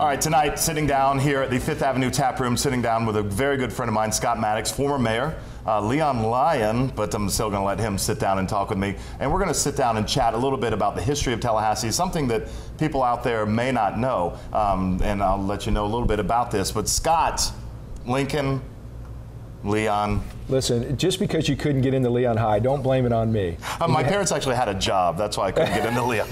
All right, tonight, sitting down here at the Fifth Avenue Tap Room, sitting down with a very good friend of mine, Scott Maddox, former mayor, Leon Lyon, but I'm still going to let him sit down and talk with me. And we're going to sit down and chat a little bit about the history of Tallahassee, something that people out there may not know. And I'll let you know a little bit about this. But Scott, Lincoln, Leon. Listen, just because you couldn't get into Leon High, don't blame it on me. My parents actually had a job. That's why I couldn't get into Leon.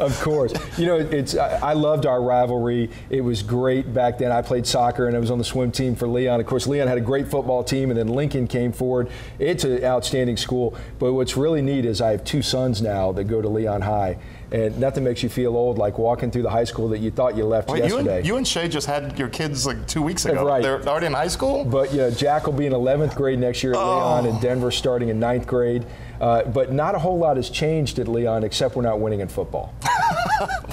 Of course. You know, I loved our rivalry. It was great back then. I played soccer and I was on the swim team for Leon. Of course, Leon had a great football team, and then Lincoln came forward. It's an outstanding school. But what's really neat is I have two sons now that go to Leon High. And nothing makes you feel old like walking through the high school that you thought you left yesterday. You and Shay just had your kids like 2 weeks ago. Right. They're already in high school? But yeah, Jack will be in 11th grade next year at Leon, and Denver starting in 9th grade. But not a whole lot has changed at Leon except we're not winning in football.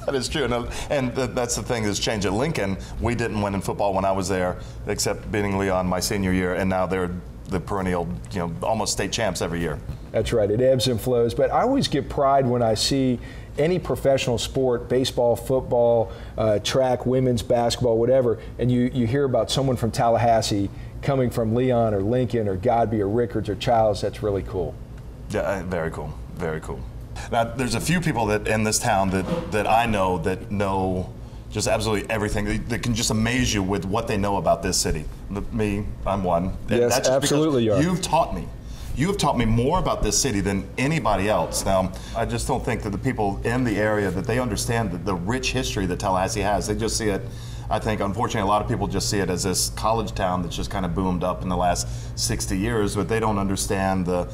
That is true. And that's the thing that's changed at Lincoln. We didn't win in football when I was there, except beating Leon my senior year, and now they're the perennial, almost state champs every year. That's right. It ebbs and flows. But I always get pride when I see any professional sport, baseball, football, track, women's basketball, whatever, and you hear about someone from Tallahassee coming from Leon or Lincoln or Godby or Rickards or Childs. That's really cool. Yeah, very cool. Very cool. Now, there's a few people that in this town that I know that know just absolutely everything. They can just amaze you with what they know about this city. Me, I'm one. Yes, that's just absolutely. You've taught me. You have taught me more about this city than anybody else. Now, I just don't think that the people in the area, that they understand the rich history that Tallahassee has. They just see it, I think, unfortunately, a lot of people just see it as this college town that's just kind of boomed up in the last 60 years, but they don't understand the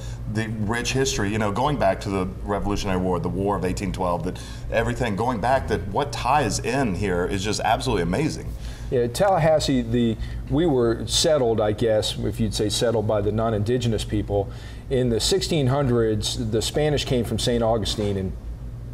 rich history, going back to the Revolutionary War, the War of 1812, that everything going back, that what ties in here is just absolutely amazing. Yeah, Tallahassee, we were settled, I guess, if you'd say settled by the non-indigenous people. In the 1600s, the Spanish came from St. Augustine, and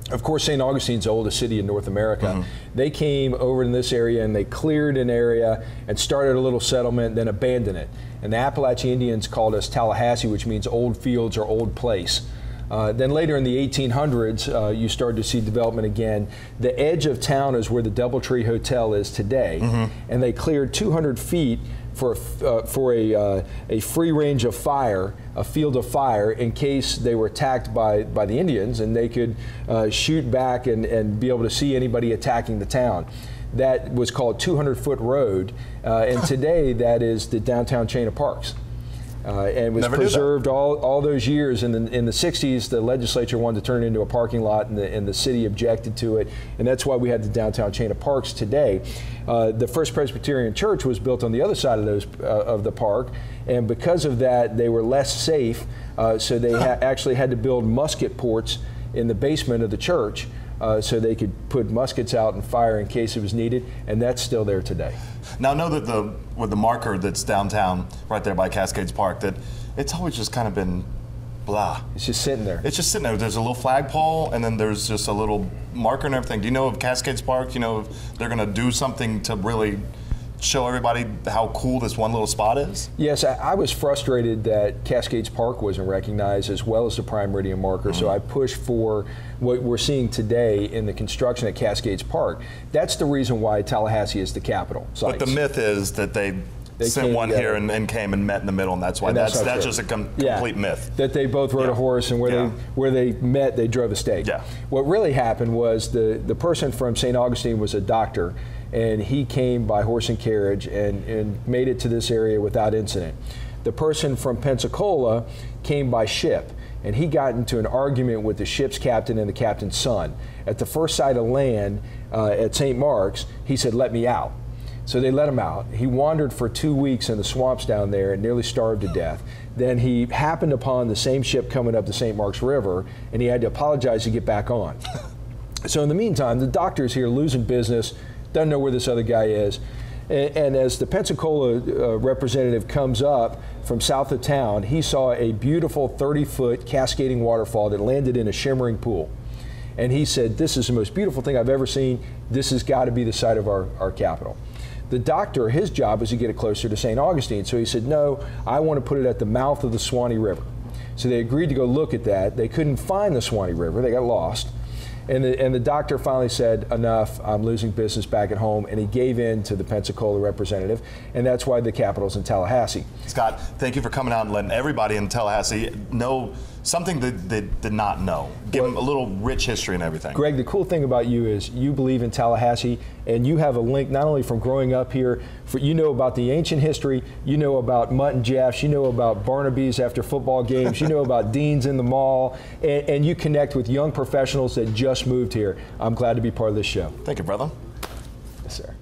of course, St. Augustine's the oldest city in North America. Mm-hmm. They came over in this area and they cleared an area and started a little settlement, then abandoned it. And the Appalachian Indians called us Tallahassee, which means old fields or old place. Then later in the 1800s, you started to see development again. The edge of town is where the Doubletree Hotel is today, mm-hmm. and they cleared 200 feet for a free range of fire, a field of fire, in case they were attacked by the Indians, and they could shoot back and be able to see anybody attacking the town. That was called 200-foot road, and today that is the downtown chain of parks. And was preserved all those years. In the 60s, the legislature wanted to turn it into a parking lot, and the city objected to it, and that's why we had the downtown chain of parks today. The First Presbyterian Church was built on the other side of the park, and because of that, they were less safe, so they actually had to build musket ports in the basement of the church, so they could put muskets out and fire in case it was needed, and that's still there today. Now, I know that with the marker that's downtown, right there by Cascades Park, that it's always just kind of been blah. It's just sitting there. It's just sitting there. There's a little flagpole, and then there's just a little marker and everything. Do you know of Cascades Park? Do you know if they're going to do something to really show everybody how cool this one little spot is? Yes, I was frustrated that Cascades Park wasn't recognized as well as the Prime Meridian marker, mm-hmm. so I pushed for what we're seeing today in the construction at Cascades Park. That's the reason why Tallahassee is the capital site. But the myth is that they sent one here and came and met in the middle, and that's why. That's just a complete myth. That they both rode a horse, and where they met, they drove a stake. Yeah. What really happened was the person from St. Augustine was a doctor, and he came by horse and carriage and made it to this area without incident. The person from Pensacola came by ship, and he got into an argument with the ship's captain and the captain's son. At the first sight of land at St. Mark's, he said, "Let me out." So they let him out. He wandered for 2 weeks in the swamps down there and nearly starved to death. Then he happened upon the same ship coming up the St. Mark's River, and he had to apologize to get back on. So in the meantime, the doctor's here losing business, doesn't know where this other guy is. And as the Pensacola representative comes up from south of town, he saw a beautiful 30-foot cascading waterfall that landed in a shimmering pool. And he said, "This is the most beautiful thing I've ever seen. This has got to be the site of our capital." The doctor, his job was to get it closer to St. Augustine. So he said, "No, I want to put it at the mouth of the Suwannee River." So they agreed to go look at that. They couldn't find the Suwannee River. They got lost. And the doctor finally said, enough, I'm losing business back at home, and he gave in to the Pensacola representative, and that's why the Capitol's in Tallahassee. Scott, thank you for coming out and letting everybody in Tallahassee know something that they did not know. Give them a little rich history and everything. Greg, the cool thing about you is you believe in Tallahassee, and you have a link not only from growing up here, you know about the ancient history, you know about Mutt and Jeffs, you know about Barnaby's after football games, you know about Dean's in the mall, and you connect with young professionals that just moved here. I'm glad to be part of this show. Thank you, brother. Yes, sir.